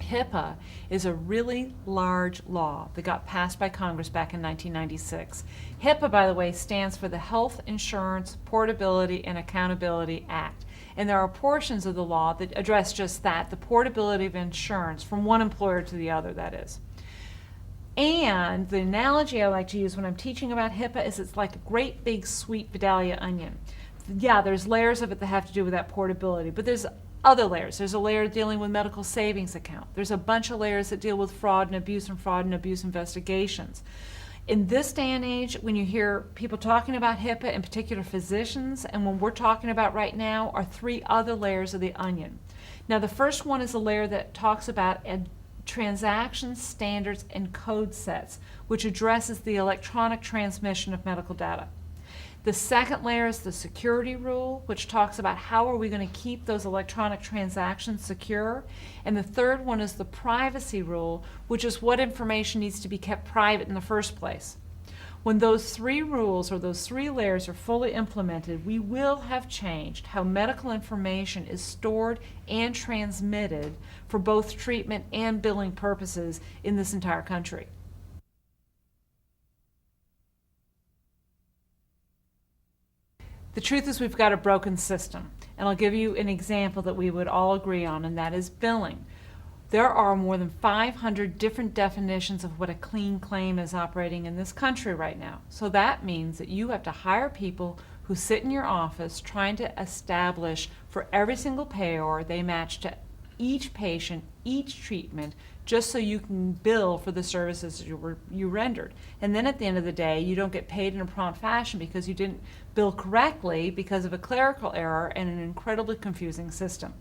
HIPAA is a really large law that got passed by Congress back in 1996. HIPAA, by the way, stands for the Health Insurance Portability and Accountability Act. And there are portions of the law that address just that, the portability of insurance from one employer to the other, that is. And the analogy I like to use when I'm teaching about HIPAA is it's like a great big sweet Vidalia onion. Yeah, there's layers of it that have to do with that portability, but there's other layers. There's a layer dealing with medical savings account. There's a bunch of layers that deal with fraud and abuse investigations. In this day and age, when you hear people talking about HIPAA, in particular physicians, and when we're talking about right now, are three other layers of the onion. Now, the first one is a layer that talks about transactions, standards, and code sets, which addresses the electronic transmission of medical data. The second layer is the security rule, which talks about how are we going to keep those electronic transactions secure. And the third one is the privacy rule, which is what information needs to be kept private in the first place. When those three rules or those three layers are fully implemented, we will have changed how medical information is stored and transmitted for both treatment and billing purposes in this entire country. The truth is we've got a broken system, and I'll give you an example that we would all agree on, and that is billing. There are more than 500 different definitions of what a clean claim is operating in this country right now. So that means that you have to hire people who sit in your office trying to establish for every single payer they match to each patient, each treatment, just so you can bill for the services you rendered. And then at the end of the day, you don't get paid in a prompt fashion because you didn't bill correctly because of a clerical error and an incredibly confusing system.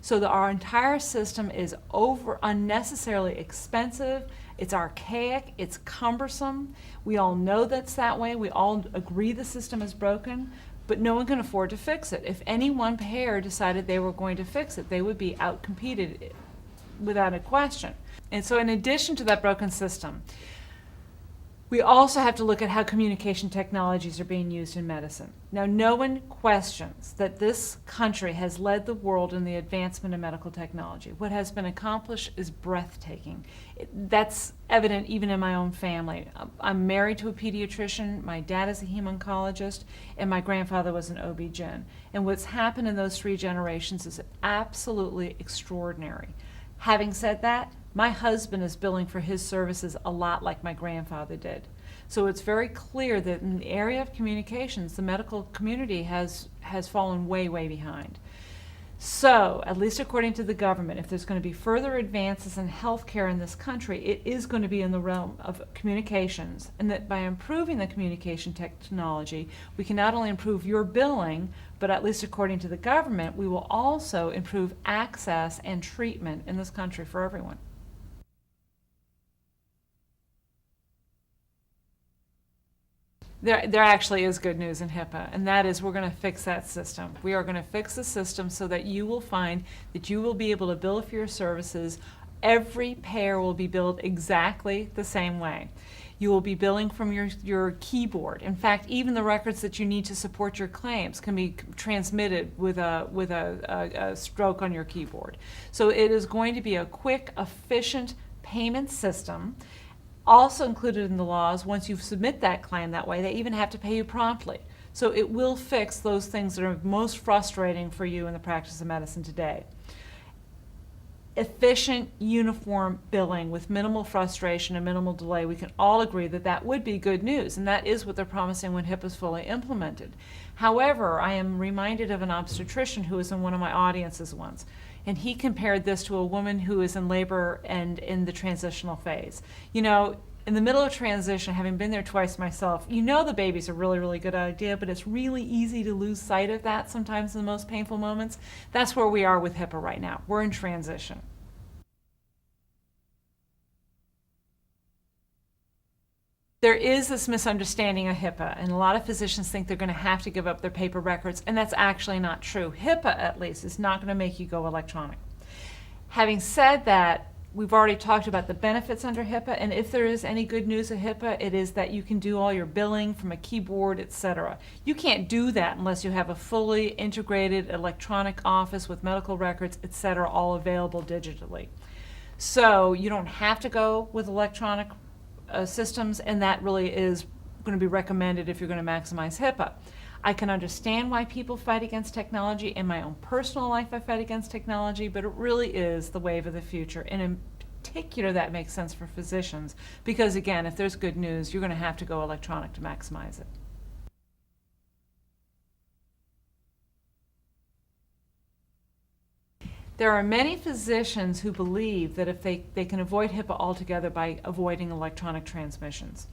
So our entire system is unnecessarily expensive, it's archaic, it's cumbersome. We all know that's that way. We all agree the system is broken, but no one can afford to fix it. If any one payer decided they were going to fix it, they would be outcompeted without a question. And so in addition to that broken system, we also have to look at how communication technologies are being used in medicine. Now, no one questions that this country has led the world in the advancement of medical technology. What has been accomplished is breathtaking. That's evident even in my own family. I'm married to a pediatrician, my dad is a hem-oncologist, and my grandfather was an OB-GYN. And what's happened in those three generations is absolutely extraordinary. Having said that, my husband is billing for his services a lot like my grandfather did. So it's very clear that in the area of communications, the medical community has fallen way, way behind. So, at least according to the government, if there's going to be further advances in healthcare in this country, it is going to be in the realm of communications, and that by improving the communication technology, we can not only improve your billing, but at least according to the government, we will also improve access and treatment in this country for everyone. There actually is good news in HIPAA, and that is we're going to fix that system. We are going to fix the system so that you will find that you will be able to bill for your services. Every payer will be billed exactly the same way. You will be billing from your keyboard. In fact, even the records that you need to support your claims can be transmitted with a stroke on your keyboard. So it is going to be a quick, efficient payment system. Also included in the laws, once you submit that claim that way, they even have to pay you promptly. So it will fix those things that are most frustrating for you in the practice of medicine today. Efficient, uniform billing with minimal frustration and minimal delay, we can all agree that that would be good news, and that is what they're promising when HIPAA is fully implemented. However, I am reminded of an obstetrician who was in one of my audiences once, and he compared this to a woman who is in labor and in the transitional phase. You know, in the middle of transition, having been there twice myself, you know the baby's a really, really good idea, but it's really easy to lose sight of that sometimes in the most painful moments. That's where we are with HIPAA right now. We're in transition. There is this misunderstanding of HIPAA, and a lot of physicians think they're going to have to give up their paper records, and that's actually not true. HIPAA, at least, is not going to make you go electronic. Having said that, we've already talked about the benefits under HIPAA, and if there is any good news of HIPAA, it is that you can do all your billing from a keyboard, etc. You can't do that unless you have a fully integrated electronic office with medical records, etc., all available digitally. So you don't have to go with electronic systems, and that really is going to be recommended if you're going to maximize HIPAA. I can understand why people fight against technology. In my own personal life, I fight against technology, but it really is the wave of the future. And in particular, that makes sense for physicians because, again, if there's good news, you're going to have to go electronic to maximize it. There are many physicians who believe that if they can avoid HIPAA altogether by avoiding electronic transmissions.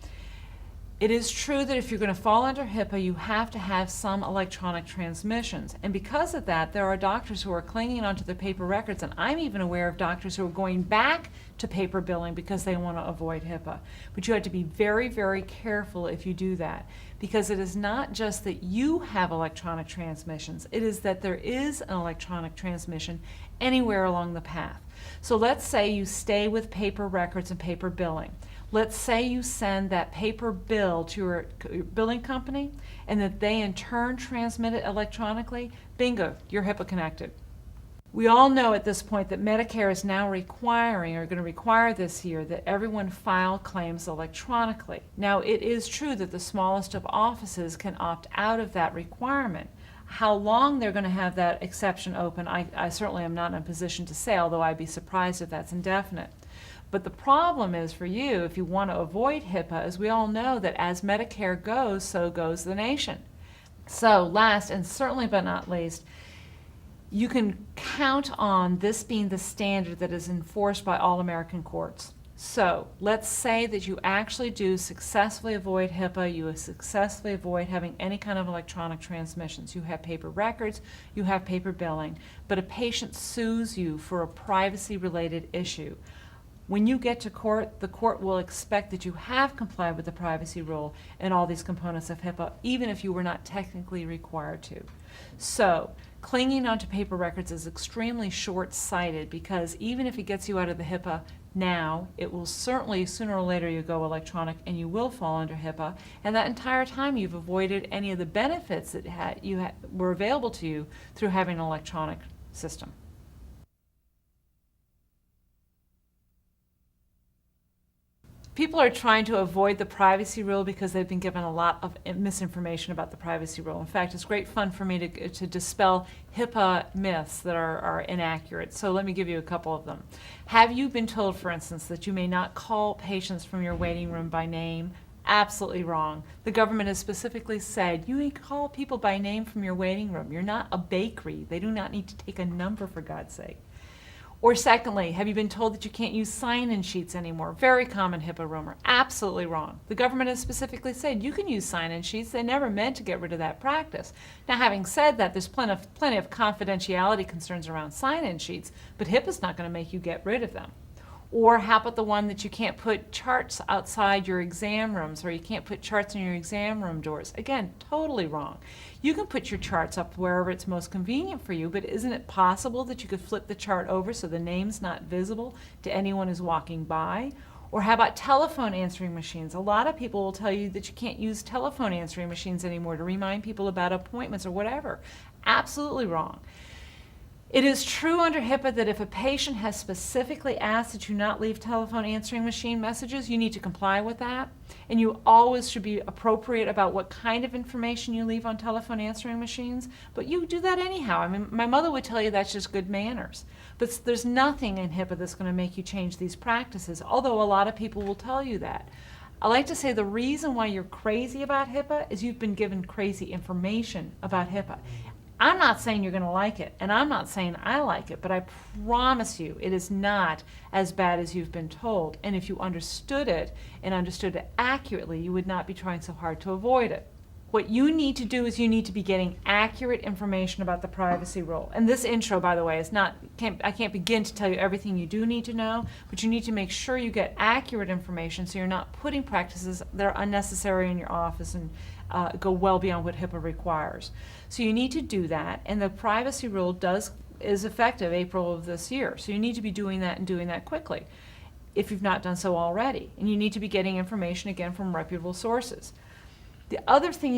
It is true that if you're going to fall under HIPAA, you have to have some electronic transmissions. And because of that, there are doctors who are clinging onto their paper records, and I'm even aware of doctors who are going back to paper billing because they want to avoid HIPAA. But you have to be very, very careful if you do that, because it is not just that you have electronic transmissions, it is that there is an electronic transmission anywhere along the path. So let's say you stay with paper records and paper billing. Let's say you send that paper bill to your billing company and that they in turn transmit it electronically. Bingo, you're HIPAA connected. We all know at this point that Medicare is now requiring, or going to require this year, that everyone file claims electronically. Now, it is true that the smallest of offices can opt out of that requirement. How long they're going to have that exception open, I certainly am not in a position to say, although I'd be surprised if that's indefinite. But the problem is for you, if you want to avoid HIPAA, as we all know that as Medicare goes, so goes the nation. So last and certainly but not least, you can count on this being the standard that is enforced by all American courts. So let's say that you actually do successfully avoid HIPAA, you successfully avoid having any kind of electronic transmissions. You have paper records, you have paper billing, but a patient sues you for a privacy-related issue. When you get to court, the court will expect that you have complied with the privacy rule and all these components of HIPAA, even if you were not technically required to. So, clinging onto paper records is extremely short-sighted because even if it gets you out of the HIPAA now, it will certainly, sooner or later, you go electronic and you will fall under HIPAA, and that entire time you've avoided any of the benefits that were available to you through having an electronic system. People are trying to avoid the privacy rule because they've been given a lot of misinformation about the privacy rule. In fact, it's great fun for me to dispel HIPAA myths that are inaccurate. So let me give you a couple of them. Have you been told, for instance, that you may not call patients from your waiting room by name? Absolutely wrong. The government has specifically said you may call people by name from your waiting room. You're not a bakery. They do not need to take a number, for God's sake. Or secondly, have you been told that you can't use sign-in sheets anymore? Very common HIPAA rumor. Absolutely wrong. The government has specifically said you can use sign-in sheets. They never meant to get rid of that practice. Now, having said that, there's plenty of confidentiality concerns around sign-in sheets, but HIPAA's not going to make you get rid of them. Or how about the one that you can't put charts outside your exam rooms, or you can't put charts in your exam room doors? Again, totally wrong. You can put your charts up wherever it's most convenient for you, but isn't it possible that you could flip the chart over so the name's not visible to anyone who's walking by? Or how about telephone answering machines? A lot of people will tell you that you can't use telephone answering machines anymore to remind people about appointments or whatever. Absolutely wrong. It is true under HIPAA that if a patient has specifically asked that you not leave telephone answering machine messages, you need to comply with that. And you always should be appropriate about what kind of information you leave on telephone answering machines. But you do that anyhow. I mean, my mother would tell you that's just good manners. But there's nothing in HIPAA that's going to make you change these practices, although a lot of people will tell you that. I like to say the reason why you're crazy about HIPAA is you've been given crazy information about HIPAA. I'm not saying you're going to like it, and I'm not saying I like it, but I promise you it is not as bad as you've been told. And if you understood it and understood it accurately, you would not be trying so hard to avoid it. What you need to do is you need to be getting accurate information about the privacy rule. And this intro, by the way, is not, I can't begin to tell you everything you do need to know, but you need to make sure you get accurate information so you're not putting practices that are unnecessary in your office and go well beyond what HIPAA requires. So you need to do that, and the privacy rule is effective April of this year. So you need to be doing that and doing that quickly if you've not done so already. And you need to be getting information again from reputable sources. The other thing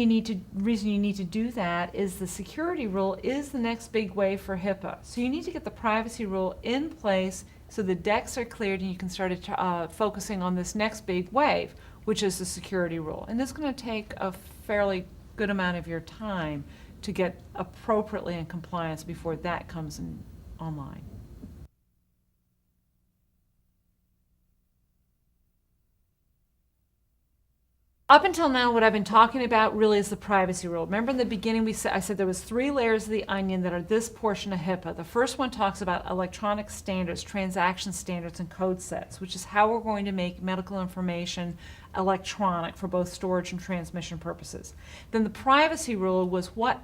reason you need to do that is the security rule is the next big wave for HIPAA. So you need to get the privacy rule in place so the decks are cleared and you can start focusing on this next big wave, which is the security rule. And this is going to take a fairly good amount of your time to get appropriately in compliance before that comes online. Up until now, what I've been talking about really is the privacy rule. Remember in the beginning I said there was 3 layers of the onion that are this portion of HIPAA. The first one talks about electronic standards, transaction standards, and code sets, which is how we're going to make medical information electronic for both storage and transmission purposes. Then the privacy rule was what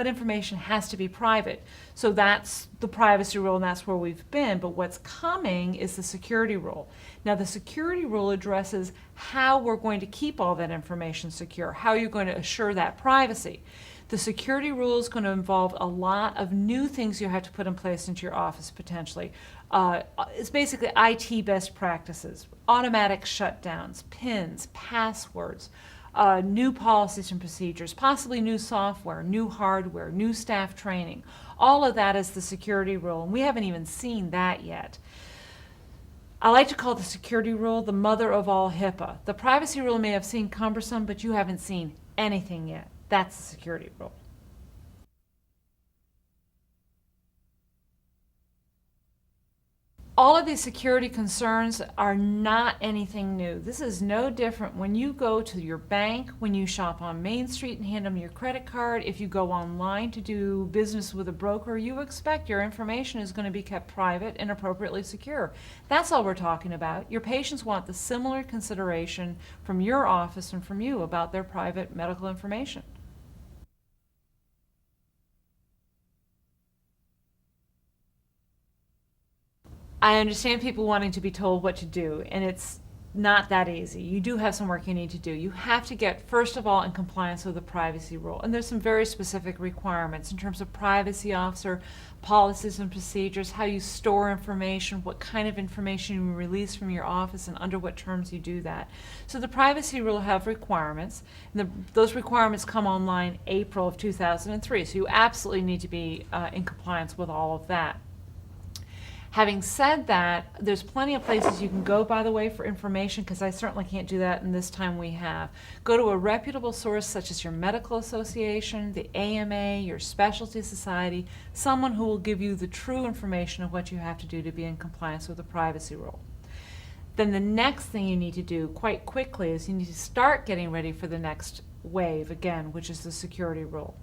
information has to be private. So that's the privacy rule, and that's where we've been. But what's coming is the security rule. Now the security rule addresses how we're going to keep all that information secure, how you're going to assure that privacy. The security rule is going to involve a lot of new things you have to put in place into your office potentially. It's basically IT best practices, automatic shutdowns, PINs, passwords, new policies and procedures, possibly new software, new hardware, new staff training. All of that is the security rule, and we haven't even seen that yet. I like to call the security rule the mother of all HIPAA. The privacy rule may have seemed cumbersome, but you haven't seen anything yet. That's the security rule. All of these security concerns are not anything new. This is no different when you go to your bank, when you shop on Main Street and hand them your credit card. If you go online to do business with a broker, you expect your information is going to be kept private and appropriately secure. That's all we're talking about. Your patients want the similar consideration from your office and from you about their private medical information. I understand people wanting to be told what to do, and it's not that easy. You do have some work you need to do. You have to get, first of all, in compliance with the privacy rule. And there's some very specific requirements in terms of privacy officer, policies and procedures, how you store information, what kind of information you release from your office, and under what terms you do that. So the privacy rule have requirements, and those requirements come online April of 2003. So you absolutely need to be in compliance with all of that. Having said that, there's plenty of places you can go, by the way, for information, because I certainly can't do that in this time we have. Go to a reputable source such as your medical association, the AMA, your specialty society, someone who will give you the true information of what you have to do to be in compliance with the privacy rule. Then the next thing you need to do quite quickly is you need to start getting ready for the next wave again, which is the security rule.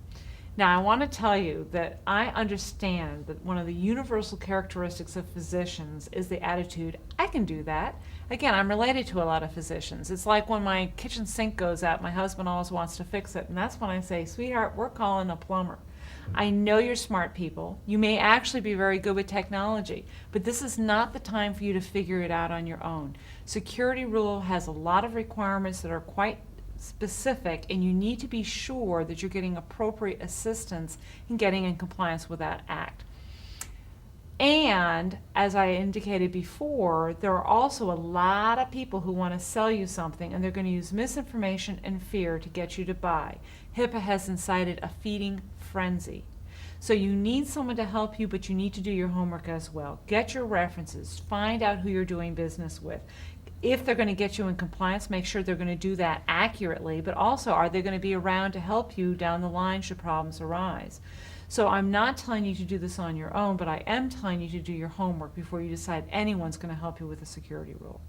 Now, I want to tell you that I understand that one of the universal characteristics of physicians is the attitude, I can do that. Again, I'm related to a lot of physicians. It's like when my kitchen sink goes out, my husband always wants to fix it, and that's when I say, sweetheart, we're calling a plumber. I know you're smart people. You may actually be very good with technology, but this is not the time for you to figure it out on your own. Security rule has a lot of requirements that are quite specific, and you need to be sure that you're getting appropriate assistance in getting in compliance with that act. And as I indicated before, there are also a lot of people who want to sell you something, and they're going to use misinformation and fear to get you to buy. HIPAA has incited a feeding frenzy. So you need someone to help you, but you need to do your homework as well. Get your references, find out who you're doing business with. If they're going to get you in compliance, make sure they're going to do that accurately, but also are they going to be around to help you down the line should problems arise. So I'm not telling you to do this on your own, but I am telling you to do your homework before you decide anyone's going to help you with a security rule.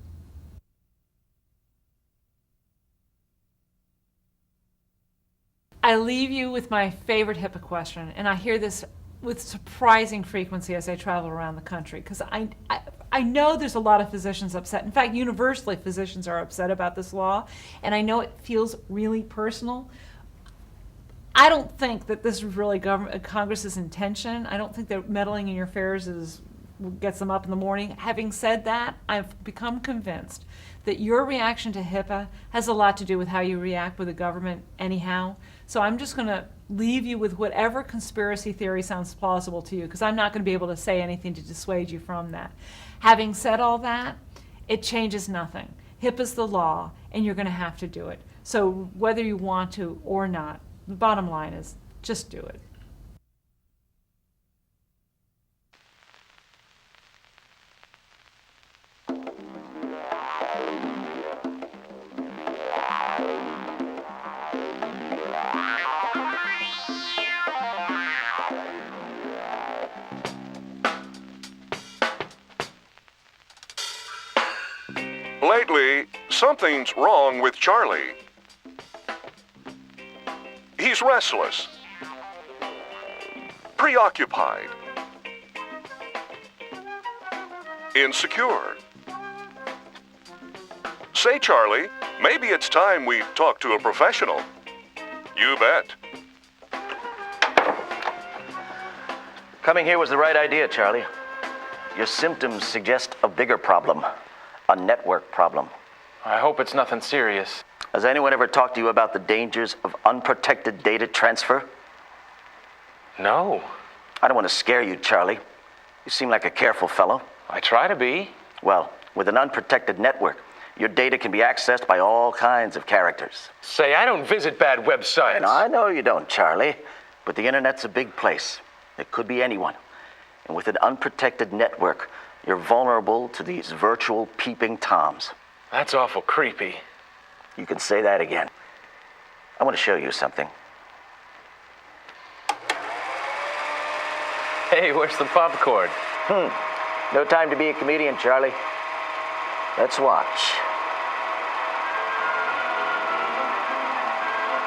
I leave you with my favorite HIPAA question, and I hear this with surprising frequency as I travel around the country, because I know there's a lot of physicians upset. In fact, universally, physicians are upset about this law, and I know it feels really personal. I don't think that this is really Congress's intention. I don't think that meddling in your affairs gets them up in the morning. Having said that, I've become convinced that your reaction to HIPAA has a lot to do with how you react with the government anyhow. So I'm just going to leave you with whatever conspiracy theory sounds plausible to you, because I'm not going to be able to say anything to dissuade you from that. Having said all that, it changes nothing. HIPAA's the law, and you're going to have to do it. So whether you want to or not, the bottom line is just do it. Lately, something's wrong with Charlie. He's restless, preoccupied, insecure. Say, Charlie, maybe it's time we talk to a professional. You bet. Coming here was the right idea, Charlie. Your symptoms suggest a bigger problem, a network problem. I hope it's nothing serious. Has anyone ever talked to you about the dangers of unprotected data transfer? No, I don't want to scare you, Charlie. You seem like a careful fellow. I try to be. Well, with an unprotected network, your data can be accessed by all kinds of characters. Say, I don't visit bad websites. And I know you don't, Charlie, but the internet's a big place. It could be anyone. And with an unprotected network, you're vulnerable to these virtual peeping toms. That's awful creepy. You can say that again. I want to show you something. Hey, where's the popcorn? No time to be a comedian, Charlie. Let's watch.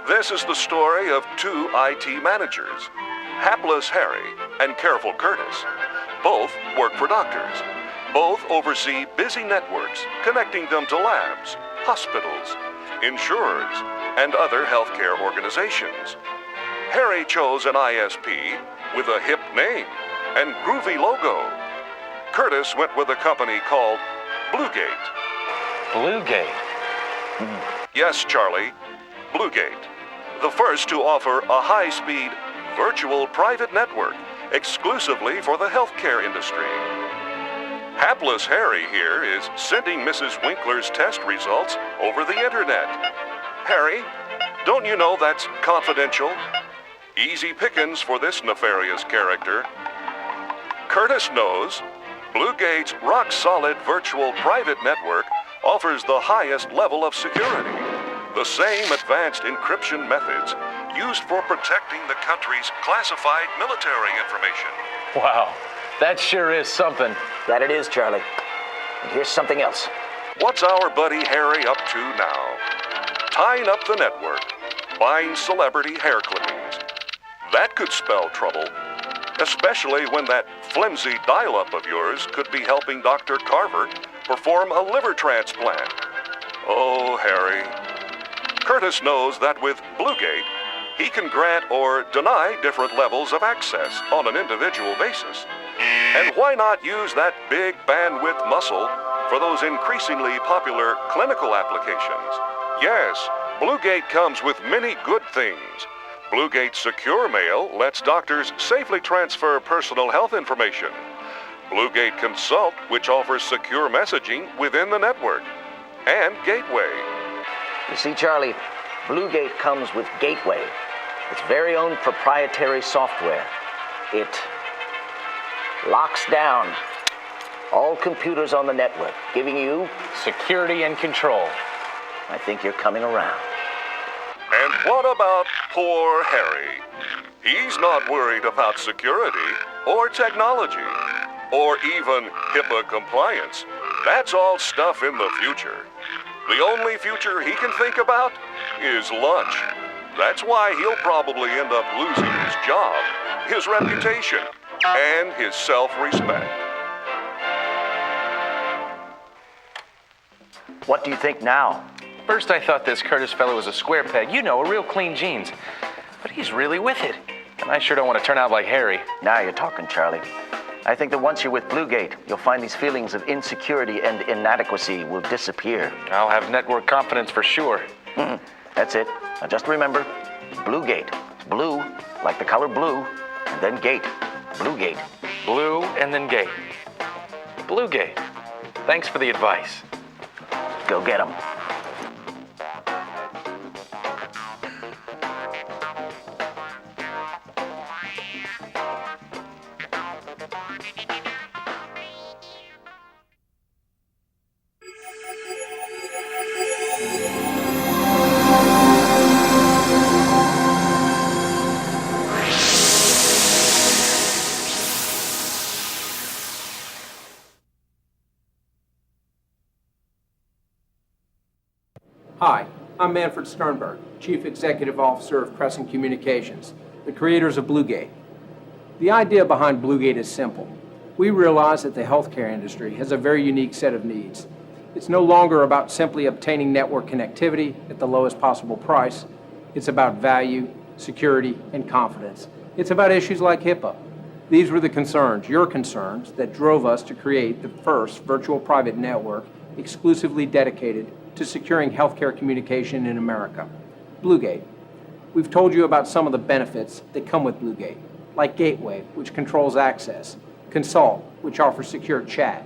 This is the story of two IT managers, Hapless Harry and Careful Curtis. Both work for doctors. Both oversee busy networks connecting them to labs, hospitals, insurers, and other healthcare organizations. Harry chose an ISP with a hip name and groovy logo. Curtis went with a company called Bluegate. Bluegate. Yes, Charlie, Bluegate. The first to offer a high-speed virtual private network exclusively for the healthcare industry. Hapless Harry here is sending Mrs. Winkler's test results over the internet. Harry, don't you know that's confidential? Easy pickings for this nefarious character. Curtis knows Bluegate's rock-solid virtual private network offers the highest level of security. The same advanced encryption methods used for protecting the country's classified military information. Wow, that sure is something. That it is, Charlie. And here's something else. What's our buddy Harry up to now? Tying up the network, buying celebrity hair clippings. That could spell trouble, especially when that flimsy dial-up of yours could be helping Dr. Carver perform a liver transplant. Oh, Harry. Curtis knows that with Bluegate, he can grant or deny different levels of access on an individual basis. And why not use that big bandwidth muscle for those increasingly popular clinical applications? Yes, Bluegate comes with many good things. Bluegate Secure Mail lets doctors safely transfer personal health information. Bluegate Consult, which offers secure messaging within the network. And Gateway. You see, Charlie, Bluegate comes with Gateway, its very own proprietary software. It locks down all computers on the network, giving you Security and control. I think you're coming around. And what about poor Harry? He's not worried about security or technology or even HIPAA compliance. That's all stuff in the future. The only future he can think about is lunch. That's why he'll probably end up losing his job, his reputation, and his self-respect. What do you think now? First I thought this Curtis fellow was a square peg. You know, a real clean jeans. But he's really with it. And I sure don't want to turn out like Harry. Now you're talking, Charlie. I think that once you're with Bluegate, you'll find these feelings of insecurity and inadequacy will disappear. I'll have network confidence for sure. That's it. Now just remember, Bluegate. Blue, like the color blue, and then gate. Bluegate. Blue and then gate. Bluegate. Thanks for the advice. Go get 'em. Hi, I'm Manfred Sternberg, Chief Executive Officer of Crescent Communications, the creators of Bluegate. The idea behind Bluegate is simple. We realize that the healthcare industry has a very unique set of needs. It's no longer about simply obtaining network connectivity at the lowest possible price. It's about value, security, and confidence. It's about issues like HIPAA. These were the concerns, your concerns, that drove us to create the first virtual private network exclusively dedicated to securing healthcare communication in America, Bluegate. We've told you about some of the benefits that come with Bluegate, like Gateway, which controls access, Consult, which offers secure chat,